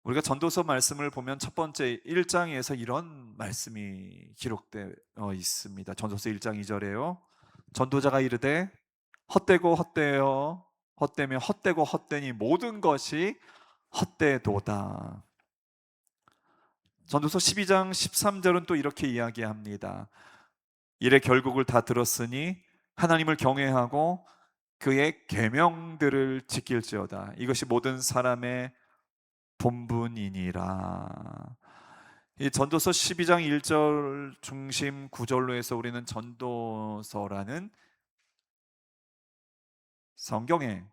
우리가 전도서 말씀을 보면 첫 번째 1장에서 이런 말씀이 기록되어 있습니다. 전도서 1장 2절에요. 전도자가 이르되 헛되고 헛되어 헛되며 헛되고 헛되니 모든 것이 헛되도다. 전도서 12장 13절은 또 이렇게 이야기합니다. 이래 결국을 다 들었으니 하나님을 경외하고 그의 계명들을 지킬지어다. 이것이 모든 사람의 본분이니라. 이 전도서 12장 1절 중심 구절로 해서 우리는 전도서라는 성경의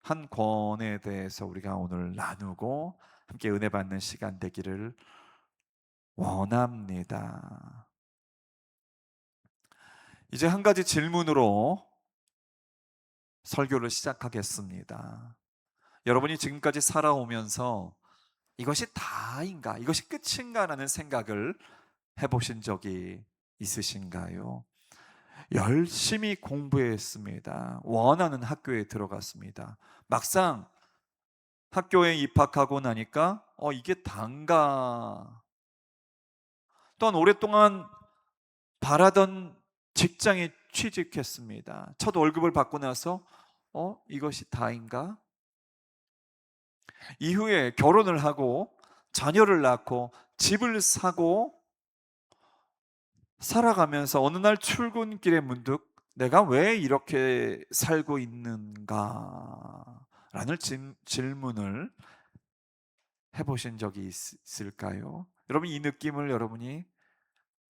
한 권에 대해서 우리가 오늘 나누고 함께 은혜 받는 시간 되기를 원합니다. 이제 한 가지 질문으로 설교를 시작하겠습니다. 여러분이 지금까지 살아오면서 이것이 다인가? 이것이 끝인가? 라는 생각을 해보신 적이 있으신가요? 열심히 공부했습니다. 원하는 학교에 들어갔습니다. 막상 학교에 입학하고 나니까 이게 단가? 또한 오랫동안 바라던 직장에 취직했습니다. 첫 월급을 받고 나서 이것이 다인가? 이후에 결혼을 하고 자녀를 낳고 집을 사고 살아가면서 어느 날 출근길에 문득 '내가 왜 이렇게 살고 있는가?'라는 질문을 해 보신 적이 있을까요? 여러분, 이 느낌을 여러분이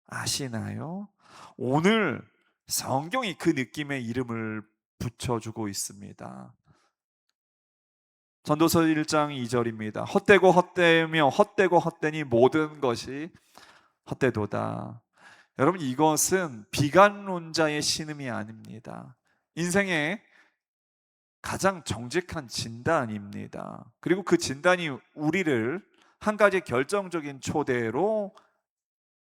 아시나요? 오늘 성경이 그 느낌에 이름을 붙여주고 있습니다. 전도서 1장 2절입니다. 헛되고 헛되며 헛되고 헛되니 모든 것이 헛되도다. 여러분, 이것은 비관론자의 신음이 아닙니다. 인생의 가장 정직한 진단입니다. 그리고 그 진단이 우리를 한 가지 결정적인 초대로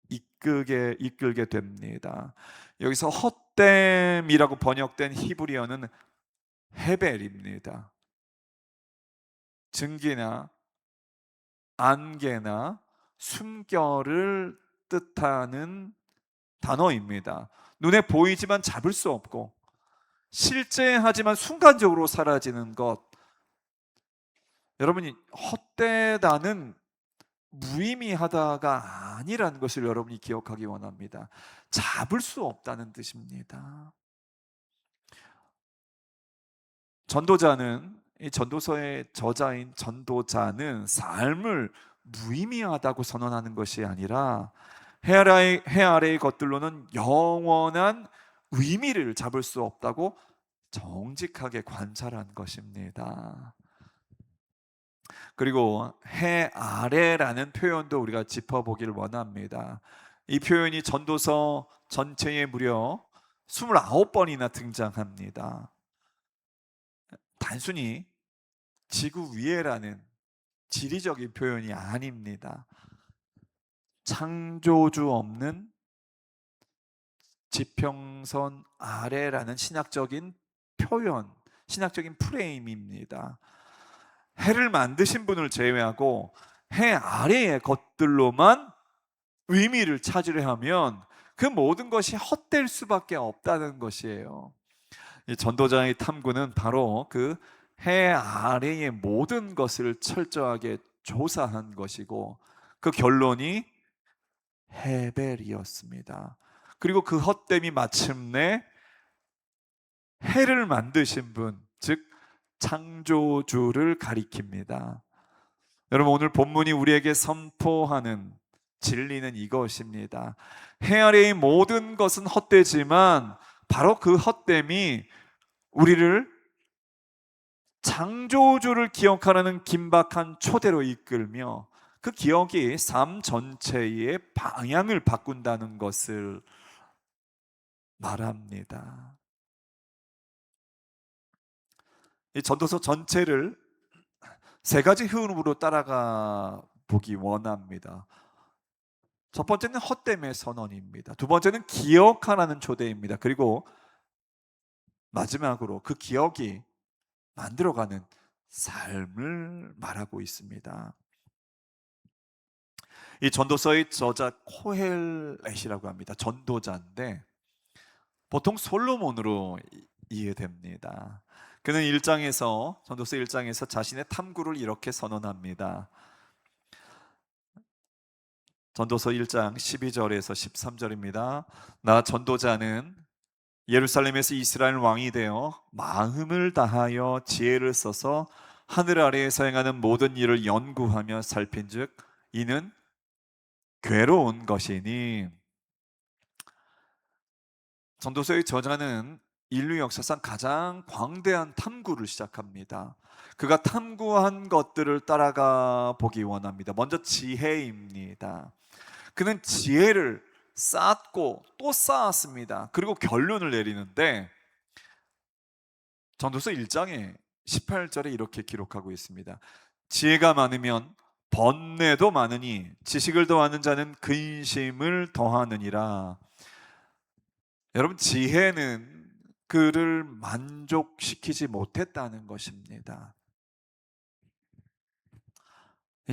이끌게 됩니다. 여기서 헛됨이라고 번역된 히브리어는 헤벨입니다. 증기나 안개나 숨결을 뜻하는 단어입니다. 눈에 보이지만 잡을 수 없고 실제하지만 순간적으로 사라지는 것. 여러분이 헛되다는 무의미하다가 아니라는 것을 여러분이 기억하기 원합니다. 잡을 수 없다는 뜻입니다. 전도자는, 이 전도서의 저자인 전도자는 삶을 무의미하다고 선언하는 것이 아니라 해 아래의 것들로는 영원한 의미를 잡을 수 없다고 정직하게 관찰한 것입니다. 그리고 해 아래라는 표현도 우리가 짚어보기를 원합니다. 이 표현이 전도서 전체에 무려 29번이나 등장합니다. 단순히 지구 위에라는 지리적인 표현이 아닙니다. 창조주 없는 지평선 아래라는 신학적인 표현, 신학적인 프레임입니다. 해를 만드신 분을 제외하고 해 아래의 것들로만 의미를 찾으려 하면 그 모든 것이 헛될 수밖에 없다는 것이에요. 이 전도자의 탐구는 바로 그 해 아래의 모든 것을 철저하게 조사한 것이고 그 결론이 헤벨이었습니다. 그리고 그 헛됨이 마침내 해를 만드신 분, 즉 창조주를 가리킵니다. 여러분, 오늘 본문이 우리에게 선포하는 진리는 이것입니다. 해 아래의 모든 것은 헛되지만 바로 그 헛됨이 우리를 창조주를 기억하라는 긴박한 초대로 이끌며 그 기억이 삶 전체의 방향을 바꾼다는 것을 말합니다. 이 전도서 전체를 세 가지 흐름으로 따라가 보기 원합니다. 첫 번째는 헛됨의 선언입니다. 두 번째는 기억하라는 초대입니다. 그리고 마지막으로 그 기억이 만들어가는 삶을 말하고 있습니다. 이 전도서의 저자 코헬렛이라고 합니다. 전도자인데 보통 솔로몬으로 이해됩니다. 그는 전도서 1장에서 자신의 탐구를 이렇게 선언합니다. 전도서 1장 12절에서 13절입니다. 나 전도자는 예루살렘에서 이스라엘 왕이 되어 마음을 다하여 지혜를 써서 하늘 아래에서 행하는 모든 일을 연구하며 살핀즉 이는 괴로운 것이니. 전도서의 저자는 인류 역사상 가장 광대한 탐구를 시작합니다. 그가 탐구한 것들을 따라가 보기 원합니다. 먼저 지혜입니다. 그는 지혜를 쌓고 또 쌓았습니다. 그리고 결론을 내리는데 전도서 1장에 18절에 이렇게 기록하고 있습니다. 지혜가 많으면 번뇌도 많으니 지식을 더하는 자는 근심을 더하느니라. 여러분, 지혜는 그를 만족시키지 못했다는 것입니다.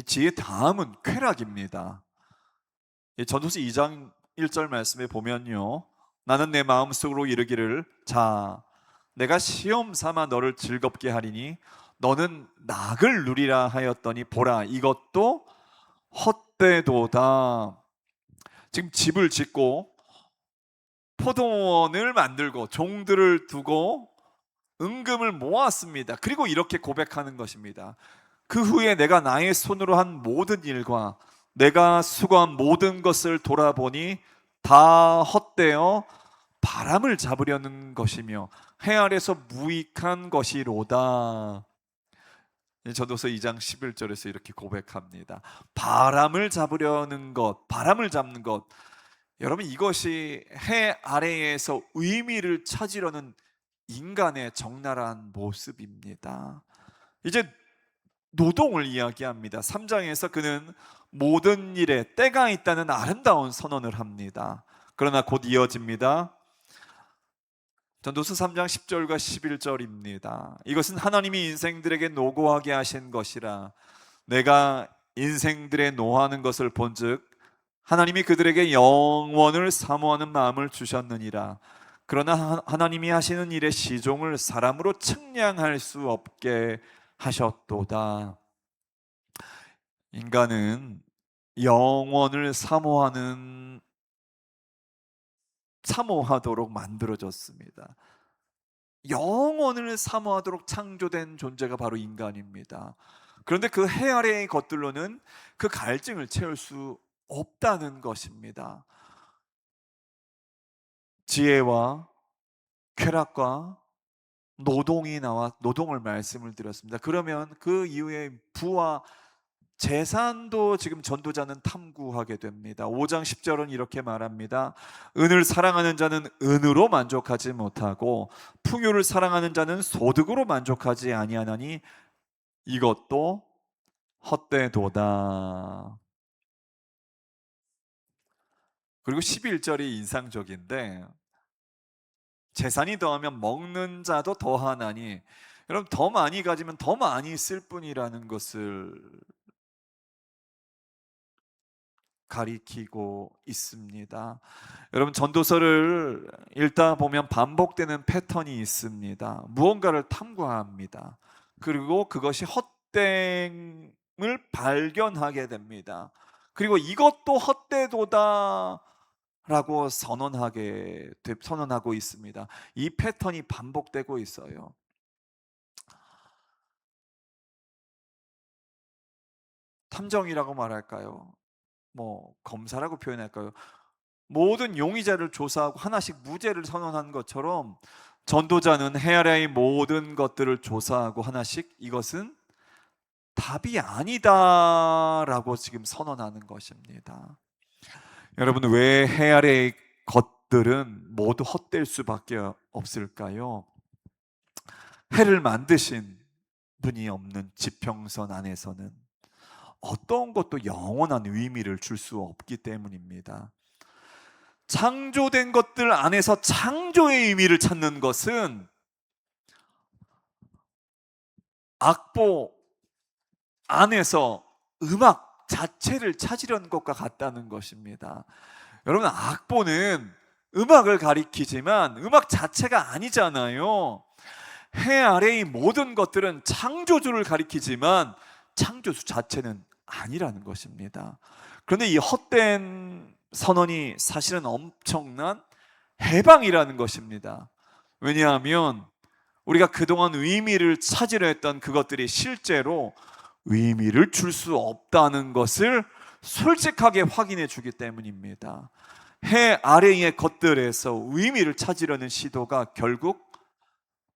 지혜 다음은 쾌락입니다. 전도서 2장 1절 말씀에 보면요, 나는 내 마음속으로 이르기를 자 내가 시험 삼아 너를 즐겁게 하리니 너는 낙을 누리라 하였더니 보라 이것도 헛되도다. 지금 집을 짓고 포도원을 만들고 종들을 두고 은금을 모았습니다. 그리고 이렇게 고백하는 것입니다. 그 후에 내가 나의 손으로 한 모든 일과 내가 수고한 모든 것을 돌아보니 다 헛되어 바람을 잡으려는 것이며 해 아래서 무익한 것이로다. 전도서 2장 11절에서 이렇게 고백합니다. 바람을 잡으려는 것, 바람을 잡는 것, 여러분 이것이 해 아래에서 의미를 찾으려는 인간의 적나라한 모습입니다. 이제 노동을 이야기합니다. 3장에서 그는 모든 일에 때가 있다는 아름다운 선언을 합니다. 그러나 곧 이어집니다. 전도서 3장 10절과 11절입니다. 이것은 하나님이 인생들에게 노고하게 하신 것이라 내가 인생들의 노하는 것을 본즉 하나님이 그들에게 영원을 사모하는 마음을 주셨느니라. 그러나 하나님이 하시는 일의 시종을 사람으로 측량할 수 없게 하셨도다. 인간은 영원을 사모하도록 만들어졌습니다. 영원을 사모하도록 창조된 존재가 바로 인간입니다. 그런데 그 해 아래의 것들로는 그 갈증을 채울 수 없다는 것입니다. 지혜와 쾌락과 노동을 말씀을 드렸습니다. 그러면 그 이후에 부와 재산도 지금 전도자는 탐구하게 됩니다. 5장 10절은 이렇게 말합니다. 은을 사랑하는 자는 은으로 만족하지 못하고 풍요를 사랑하는 자는 소득으로 만족하지 아니하나니 이것도 헛되도다. 그리고 11절이 인상적인데 재산이 더하면 먹는 자도 더하나니, 여러분 더 많이 가지면 더 많이 쓸 뿐이라는 것을 가리키고 있습니다. 여러분 전도서를 읽다 보면 반복되는 패턴이 있습니다. 무언가를 탐구합니다. 그리고 그것이 헛됨을 발견하게 됩니다. 그리고 이것도 헛되도다 라고 선언하고 있습니다. 이 패턴이 반복되고 있어요. 탐정이라고 말할까요? 검사라고 표현할까요? 모든 용의자를 조사하고 하나씩 무죄를 선언한 것처럼 전도자는 해 아래의 모든 것들을 조사하고 하나씩 이것은 답이 아니다라고 지금 선언하는 것입니다. 여러분, 왜 해 아래의 것들은 모두 헛될 수밖에 없을까요? 해를 만드신 분이 없는 지평선 안에서는 어떤 것도 영원한 의미를 줄 수 없기 때문입니다. 창조된 것들 안에서 창조의 의미를 찾는 것은 악보 안에서 음악 자체를 찾으려는 것과 같다는 것입니다. 여러분, 악보는 음악을 가리키지만 음악 자체가 아니잖아요. 해 아래의 모든 것들은 창조주를 가리키지만 창조주 자체는 아니라는 것입니다. 그런데 이 헛된 선언이 사실은 엄청난 해방이라는 것입니다. 왜냐하면 우리가 그동안 의미를 찾으려 했던 그것들이 실제로 의미를 줄 수 없다는 것을 솔직하게 확인해 주기 때문입니다. 해 아래의 것들에서 의미를 찾으려는 시도가 결국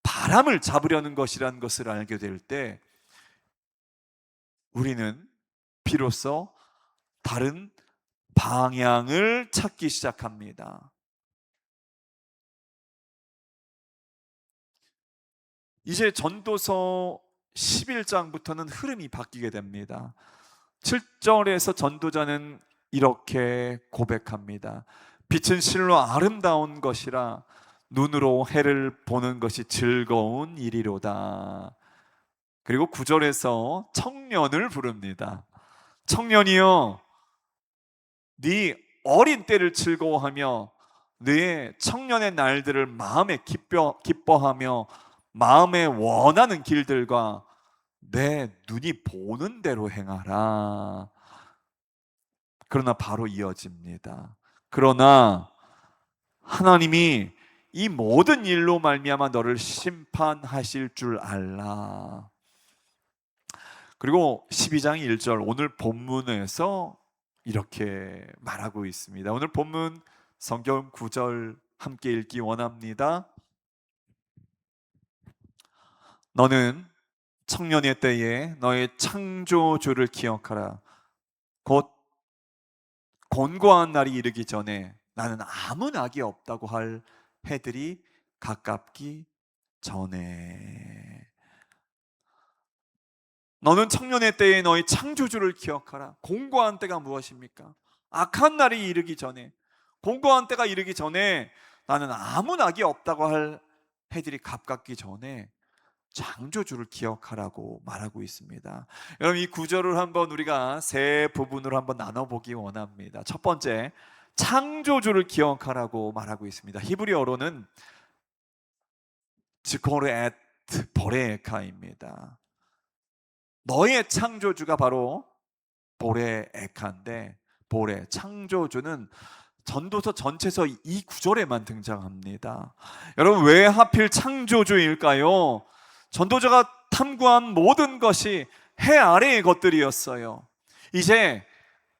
바람을 잡으려는 것이라는 것을 알게 될 때 우리는 비로소 다른 방향을 찾기 시작합니다. 이제 전도서 11장부터는 흐름이 바뀌게 됩니다. 7절에서 전도자는 이렇게 고백합니다. 빛은 실로 아름다운 것이라 눈으로 해를 보는 것이 즐거운 일이로다. 그리고 9절에서 청년을 부릅니다. 청년이여, 네 어린 때를 즐거워하며 네 청년의 날들을 마음에 기뻐하며 마음에 원하는 길들과 내 눈이 보는 대로 행하라. 그러나 바로 이어집니다. 그러나 하나님이 이 모든 일로 말미암아 너를 심판하실 줄 알라. 그리고 12장 1절 오늘 본문에서 이렇게 말하고 있습니다. 오늘 본문 성경 9절 함께 읽기 원합니다. 너는 청년의 때에 너의 창조주를 기억하라. 곧 곤고한 날이 이르기 전에 나는 아무 낙이 없다고 할 해들이 가깝기 전에. 너는 청년의 때에 너의 창조주를 기억하라. 공고한 때가 무엇입니까? 악한 날이 이르기 전에, 공고한 때가 이르기 전에 나는 아무 낙이 없다고 할 해들이 가깝기 전에 창조주를 기억하라고 말하고 있습니다. 여러분, 이 구절을 한번 우리가 세 부분으로 한번 나눠보기 원합니다. 첫 번째, 창조주를 기억하라고 말하고 있습니다. 히브리어로는 지코르 엣 보레에카입니다. 너의 창조주가 바로 보레에카인데, 보레, 창조주는 전도서 전체에서 이 구절에만 등장합니다. 여러분, 왜 하필 창조주일까요? 전도자가 탐구한 모든 것이 해 아래의 것들이었어요. 이제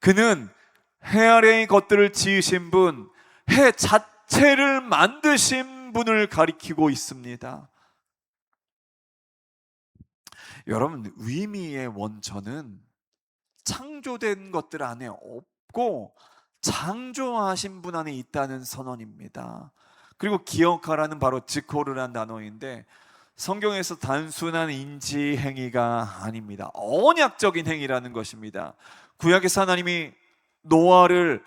그는 해 아래의 것들을 지으신 분, 해 자체를 만드신 분을 가리키고 있습니다. 여러분, 의미의 원천은 창조된 것들 안에 없고 창조하신 분 안에 있다는 선언입니다. 그리고 기억하라는 바로 지코르란 단어인데 성경에서 단순한 인지 행위가 아닙니다. 언약적인 행위라는 것입니다. 구약에서 하나님이 노아를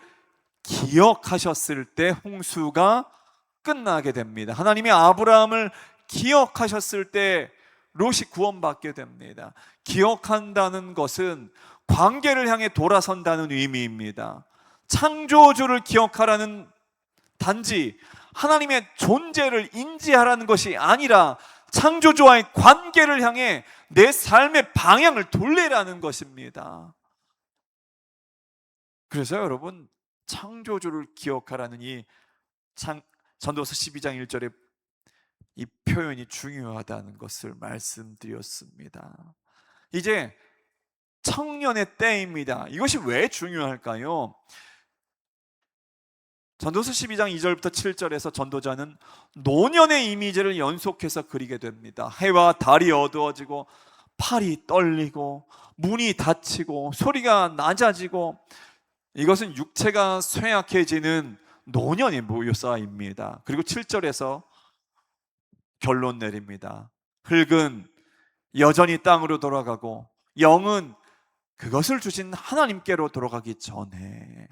기억하셨을 때 홍수가 끝나게 됩니다. 하나님이 아브라함을 기억하셨을 때 롯이 구원받게 됩니다. 기억한다는 것은 관계를 향해 돌아선다는 의미입니다. 창조주를 기억하라는 단지 하나님의 존재를 인지하라는 것이 아니라 창조주와의 관계를 향해 내 삶의 방향을 돌리라는 것입니다. 그래서 여러분, 창조주를 기억하라는 이 전도서 12장 1절에 이 표현이 중요하다는 것을 말씀드렸습니다. 이제 청년의 때입니다. 이것이 왜 중요할까요? 전도서 12장 2절부터 7절에서 전도자는 노년의 이미지를 연속해서 그리게 됩니다. 해와 달이 어두워지고 팔이 떨리고 문이 닫히고 소리가 낮아지고, 이것은 육체가 쇠약해지는 노년의 묘사입니다. 그리고 7절에서 결론 내립니다. 흙은 여전히 땅으로 돌아가고 영은 그것을 주신 하나님께로 돌아가기 전에,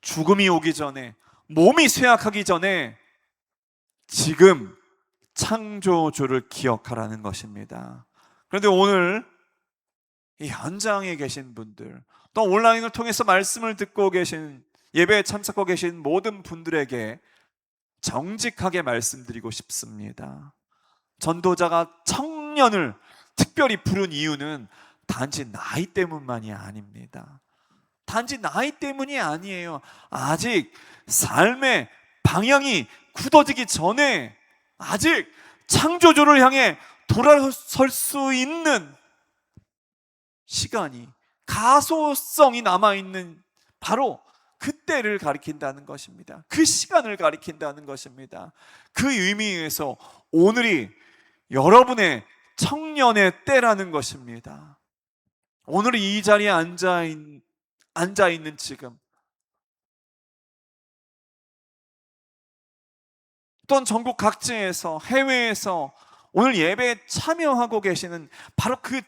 죽음이 오기 전에, 몸이 쇠약하기 전에 지금 창조주를 기억하라는 것입니다. 그런데 오늘 이 현장에 계신 분들, 또 온라인을 통해서 말씀을 듣고 계신, 예배에 참석하고 계신 모든 분들에게 정직하게 말씀드리고 싶습니다. 전도자가 청년을 특별히 부른 이유는 단지 나이 때문만이 아닙니다. 단지 나이 때문이 아니에요. 아직 삶의 방향이 굳어지기 전에, 아직 창조주를 향해 돌아설 수 있는 시간이, 가소성이 남아있는, 바로 그때를 가리킨다는 것입니다. 그 시간을 가리킨다는 것입니다. 그 의미에서 오늘이 여러분의 청년의 때라는 것입니다. 오늘 이 자리에 앉아있는 지금, 또는 전국 각지에서, 해외에서 오늘 예배에 참여하고 계시는 바로 그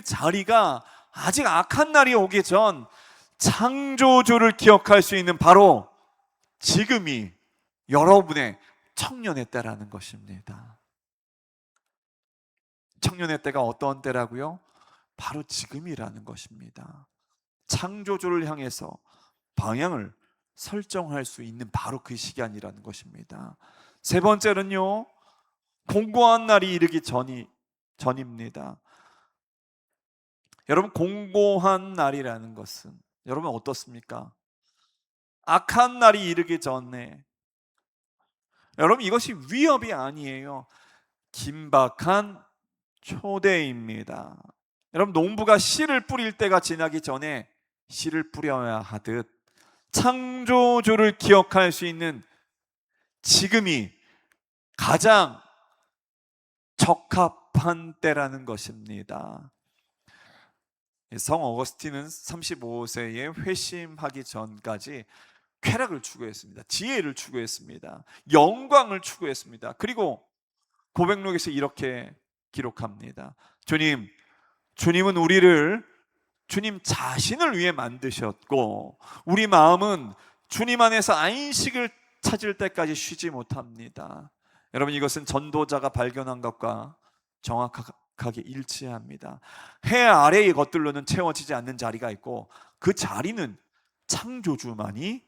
자리가 아직 악한 날이 오기 전 창조주를 기억할 수 있는 바로 지금이 여러분의 청년의 때라는 것입니다. 청년의 때가 어떤 때라고요? 바로 지금이라는 것입니다. 창조주를 향해서 방향을 설정할 수 있는 바로 그 시간이라는 것입니다. 세 번째는요, 공고한 날이 이르기 전입니다. 여러분, 공고한 날이라는 것은 여러분 어떻습니까? 악한 날이 이르기 전에, 여러분 이것이 위협이 아니에요. 긴박한 초대입니다. 여러분, 농부가 씨를 뿌릴 때가 지나기 전에 씨를 뿌려야 하듯 창조주를 기억할 수 있는 지금이 가장 적합한 때라는 것입니다. 성 어거스틴은 35세에 회심하기 전까지 쾌락을 추구했습니다. 지혜를 추구했습니다. 영광을 추구했습니다. 그리고 고백록에서 이렇게 기록합니다. 주님은 우리를 주님 자신을 위해 만드셨고 우리 마음은 주님 안에서 안식을 찾을 때까지 쉬지 못합니다. 여러분, 이것은 전도자가 발견한 것과 정확하게 일치합니다. 해 아래의 것들로는 채워지지 않는 자리가 있고 그 자리는 창조주만이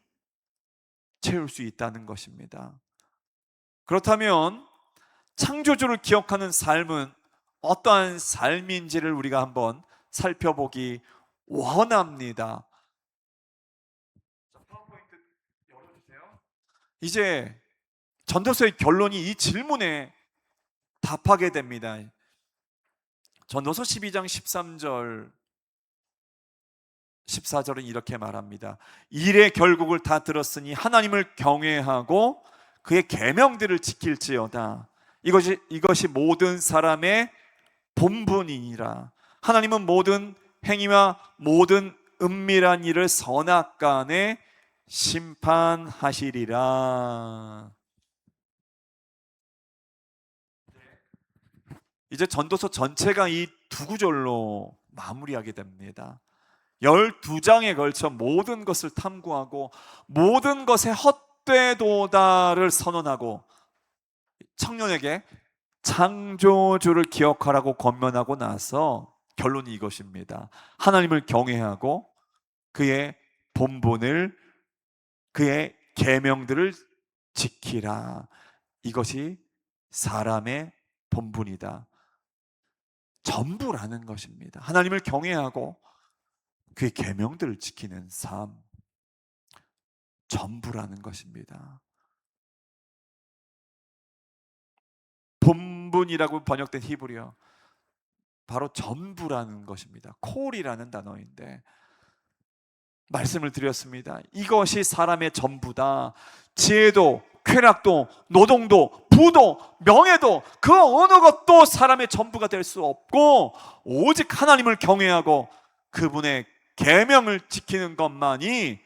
채울 수 있다는 것입니다. 그렇다면 창조주를 기억하는 삶은 어떠한 삶인지를 우리가 한번 살펴보기 원합니다. 파워포인트 열어주세요. 이제 전도서의 결론이 이 질문에 답하게 됩니다. 전도서 12장 13절 14절은 이렇게 말합니다. 일의 결국을 다 들었으니 하나님을 경외하고 그의 계명들을 지킬지어다. 이것이 모든 사람의 본분이니라. 하나님은 모든 행위와 모든 은밀한 일을 선악간에 심판하시리라. 이제 전도서 전체가 이 두 구절로 마무리하게 됩니다. 12장에 걸쳐 모든 것을 탐구하고 모든 것의 헛되도다를 선언하고 청년에게 창조주를 기억하라고 권면하고 나서 결론이 이것입니다. 하나님을 경외하고 그의 본분을, 그의 계명들을 지키라. 이것이 사람의 본분이다. 전부라는 것입니다. 하나님을 경외하고 그의 계명들을 지키는 삶, 전부라는 것입니다. 본분이라고 번역된 히브리어, 바로 전부라는 것입니다. 콜이라는 단어인데 말씀을 드렸습니다. 이것이 사람의 전부다. 지혜도 쾌락도 노동도 부도 명예도 그 어느 것도 사람의 전부가 될 수 없고 오직 하나님을 경외하고 그분의 계명을 지키는 것만이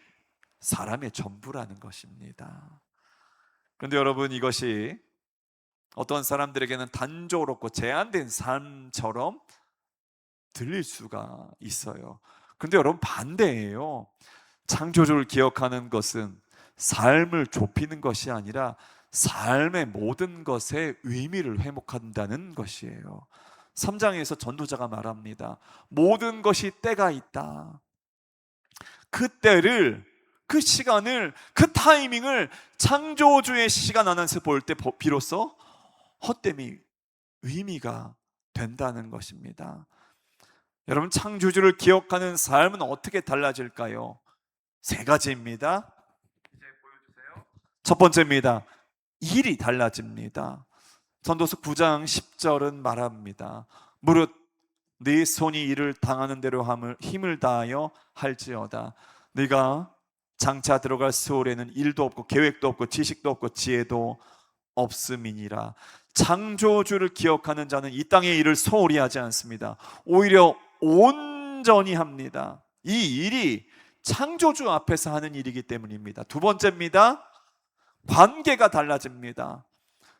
사람의 전부라는 것입니다. 그런데 여러분, 이것이 어떤 사람들에게는 단조롭고 제한된 삶처럼 들릴 수가 있어요. 그런데 여러분, 반대예요. 창조주를 기억하는 것은 삶을 좁히는 것이 아니라 삶의 모든 것의 의미를 회복한다는 것이에요. 3장에서 전도자가 말합니다. 모든 것이 때가 있다. 그 때를, 그 시간을, 그 타이밍을 창조주의 시간 안에서 볼 때 비로소 헛됨이 의미가 된다는 것입니다. 여러분, 창조주를 기억하는 삶은 어떻게 달라질까요? 세 가지입니다. 이제 보여주세요. 첫 번째입니다. 일이 달라집니다. 전도서 9장 10절은 말합니다. 무릇 네 손이 일을 당하는 대로 힘을 다하여 할지어다. 네가 장차 들어갈 세월에는 일도 없고 계획도 없고 지식도 없고 지혜도 없음이니라. 창조주를 기억하는 자는 이 땅의 일을 소홀히 하지 않습니다. 오히려 온전히 합니다. 이 일이 창조주 앞에서 하는 일이기 때문입니다. 두 번째입니다. 관계가 달라집니다.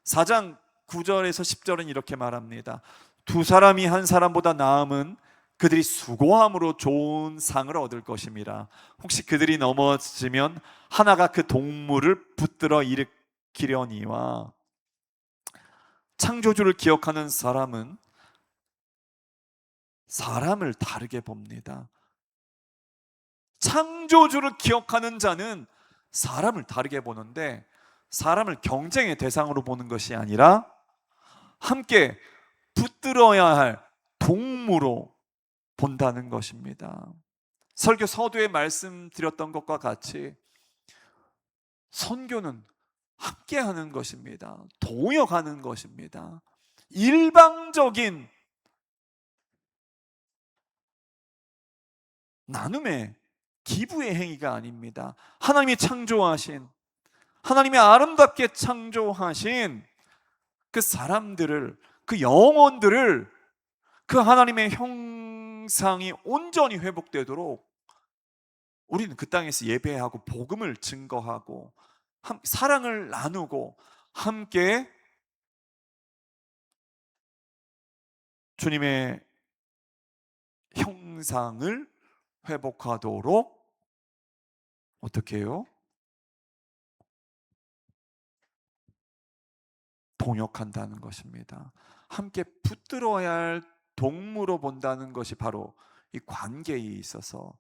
4장 9절에서 10절은 이렇게 말합니다. 두 사람이 한 사람보다 나음은 그들이 수고함으로 좋은 상을 얻을 것임이라. 혹시 그들이 넘어지면 하나가 그 동물을 붙들어 일으키려니와. 창조주를 기억하는 사람은 사람을 다르게 봅니다. 창조주를 기억하는 자는 사람을 다르게 보는데, 사람을 경쟁의 대상으로 보는 것이 아니라 함께 붙들어야 할 동무로 본다는 것입니다. 설교 서두에 말씀드렸던 것과 같이 선교는 함께 하는 것입니다. 동역하는 것입니다. 일방적인 나눔의 기부의 행위가 아닙니다. 하나님이 창조하신, 하나님이 아름답게 창조하신 그 사람들을, 그 영혼들을 그 하나님의 형상이 온전히 회복되도록 우리는 그 땅에서 예배하고 복음을 증거하고 사랑을 나누고 함께 주님의 형상을 회복하도록 어떻게 해요? 동역한다는 것입니다. 함께 붙들어야 할 동무로 본다는 것이 바로 이 관계에 있어서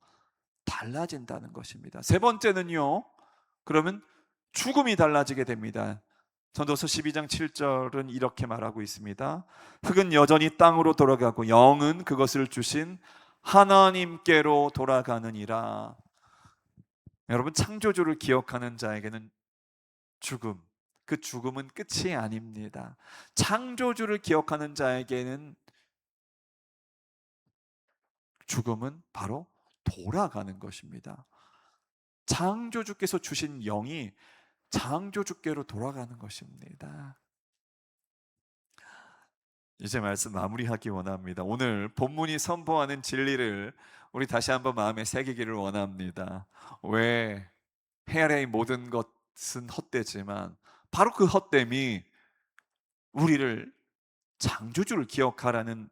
달라진다는 것입니다. 세 번째는요, 그러면 죽음이 달라지게 됩니다. 전도서 12장 7절은 이렇게 말하고 있습니다. 흙은 여전히 땅으로 돌아가고 영은 그것을 주신 하나님께로 돌아가느니라. 여러분, 창조주를 기억하는 자에게는 죽음, 그 죽음은 끝이 아닙니다. 창조주를 기억하는 자에게는 죽음은 바로 돌아가는 것입니다. 창조주께서 주신 영이 창조주께로 돌아가는 것입니다. 이제 말씀 마무리하기 원합니다. 오늘 본문이 선포하는 진리를 우리 다시 한번 마음에 새기기를 원합니다. 왜 해 아래의 모든 것은 헛되지만 바로 그 헛됨이 우리를 창조주를 기억하라는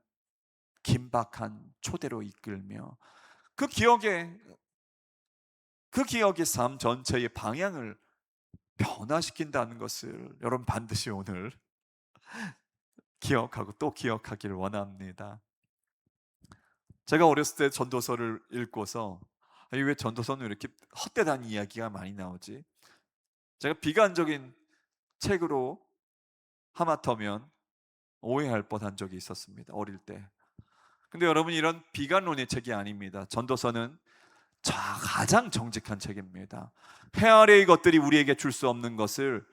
긴박한 초대로 이끌며 그 기억의 삶 전체의 방향을 변화시킨다는 것을 여러분 반드시 오늘 기억하고 또 기억하기를 원합니다. 제가 어렸을 때 전도서를 읽고서 왜 전도서는 이렇게 헛되다는 이야기가 많이 나오지? 제가 비관적인 책으로 하마터면 오해할 뻔한 적이 있었습니다. 어릴 때. 근데 여러분, 이런 비관론의 책이 아닙니다. 전도서는 가장 정직한 책입니다. 해 아래의 것들이 우리에게 줄 수 없는 것을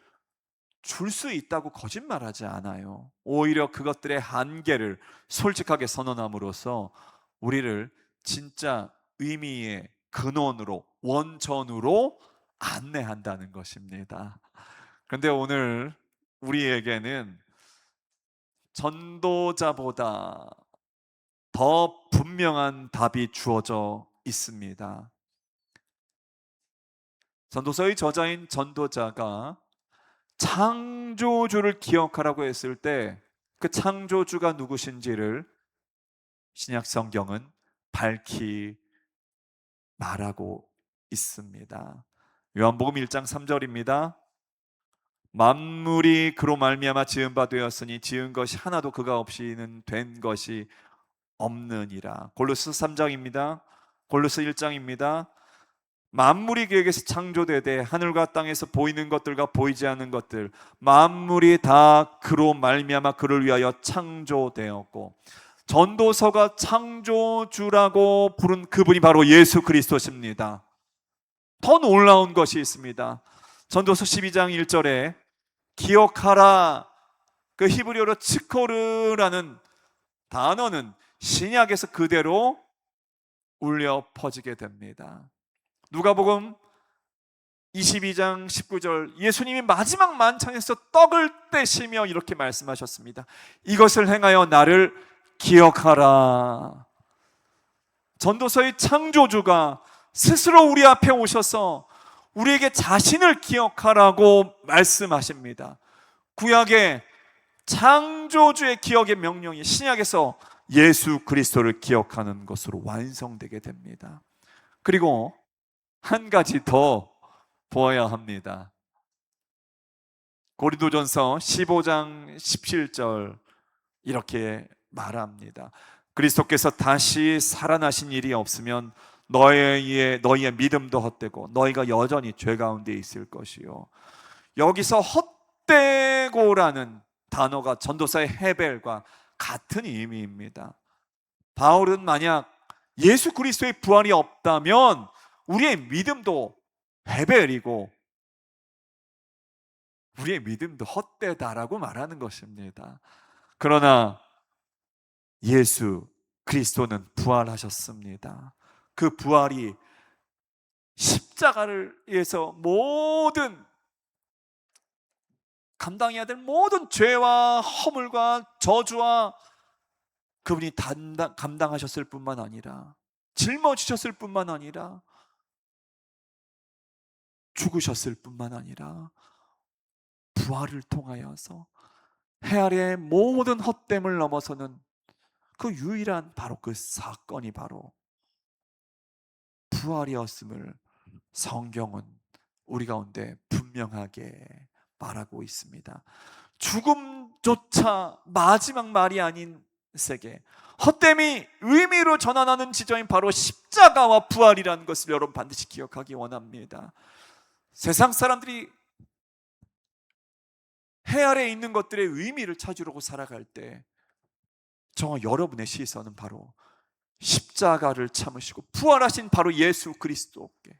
줄 수 있다고 거짓말하지 않아요. 오히려 그것들의 한계를 솔직하게 선언함으로써 우리를 진짜 의미의 근원으로, 원천으로 안내한다는 것입니다. 그런데 오늘 우리에게는 전도자보다 더 분명한 답이 주어져 있습니다. 전도서의 저자인 전도자가 창조주를 기억하라고 했을 때 그 창조주가 누구신지를 신약 성경은 밝히 말하고 있습니다. 요한복음 1장 3절입니다. 만물이 그로 말미암아 지은 바 되었으니 지은 것이 하나도 그가 없이는 된 것이 없느니라. 골로새 3장입니다. 골로새 1장입니다. 만물이 그에게서 창조되되 하늘과 땅에서 보이는 것들과 보이지 않는 것들 만물이 다 그로 말미암아 그를 위하여 창조되었고, 전도서가 창조주라고 부른 그분이 바로 예수 그리스도십니다. 더 놀라운 것이 있습니다. 전도서 12장 1절에 기억하라, 그 히브리어로 츠코르라는 단어는 신약에서 그대로 울려 퍼지게 됩니다. 누가복음 22장 19절, 예수님이 마지막 만찬에서 떡을 떼시며 이렇게 말씀하셨습니다. 이것을 행하여 나를 기억하라. 전도서의 창조주가 스스로 우리 앞에 오셔서 우리에게 자신을 기억하라고 말씀하십니다. 구약의 창조주의 기억의 명령이 신약에서 예수 그리스도를 기억하는 것으로 완성되게 됩니다. 그리고 한 가지 더 보아야 합니다. 고린도전서 15장 17절 이렇게 말합니다. 그리스도께서 다시 살아나신 일이 없으면 너희의 믿음도 헛되고 너희가 여전히 죄 가운데 있을 것이요. 여기서 헛되고라는 단어가 전도서의 헤벨과 같은 의미입니다. 바울은 만약 예수 그리스도의 부활이 없다면 우리의 믿음도 헤벨이고 우리의 믿음도 헛되다라고 말하는 것입니다. 그러나 예수 그리스도는 부활하셨습니다. 그 부활이 십자가를 위해서 모든 감당해야 될 모든 죄와 허물과 저주와 그분이 감당하셨을 뿐만 아니라 짊어지셨을 뿐만 아니라 죽으셨을 뿐만 아니라 부활을 통하여서 해 아래의 모든 헛됨을 넘어서는 그 유일한 바로 그 사건이 바로 부활이었음을 성경은 우리 가운데 분명하게 말하고 있습니다. 죽음조차 마지막 말이 아닌 세계, 헛됨이 의미로 전환하는 지점인 바로 십자가와 부활이라는 것을 여러분 반드시 기억하기 원합니다. 세상 사람들이 해 아래에 있는 것들의 의미를 찾으려고 살아갈 때 정말 여러분의 시선은 바로 십자가를 참으시고 부활하신 바로 예수 그리스도께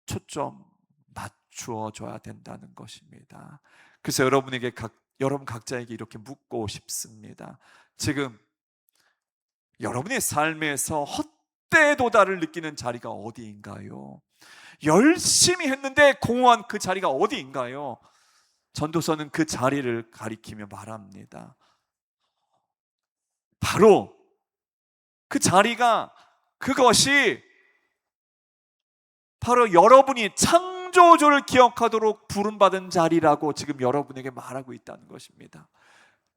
초점 맞추어줘야 된다는 것입니다. 그래서 여러분 각자에게 이렇게 묻고 싶습니다. 지금 여러분의 삶에서 헛되도다를 느끼는 자리가 어디인가요? 열심히 했는데 공허한 그 자리가 어디인가요? 전도서는 그 자리를 가리키며 말합니다. 바로 그 자리가, 그것이 바로 여러분이 창조주를 기억하도록 부름받은 자리라고 지금 여러분에게 말하고 있다는 것입니다.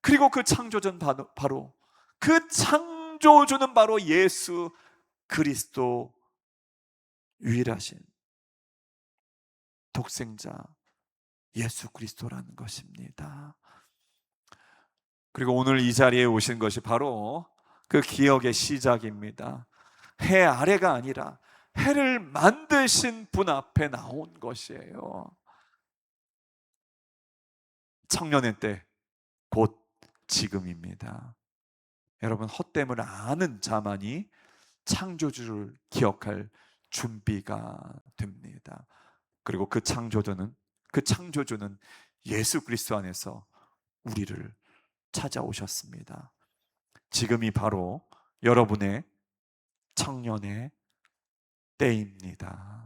그리고 그 창조주는 바로 그 창조주는 바로 예수 그리스도, 유일하신 독생자 예수 그리스도라는 것입니다. 그리고 오늘 이 자리에 오신 것이 바로 그 기억의 시작입니다. 해 아래가 아니라 해를 만드신 분 앞에 나온 것이에요. 청년의 때 곧 지금입니다. 여러분, 헛됨을 아는 자만이 창조주를 기억할 준비가 됩니다. 그리고 그 창조주는 예수 그리스도 안에서 우리를 찾아오셨습니다. 지금이 바로 여러분의 청년의 때입니다.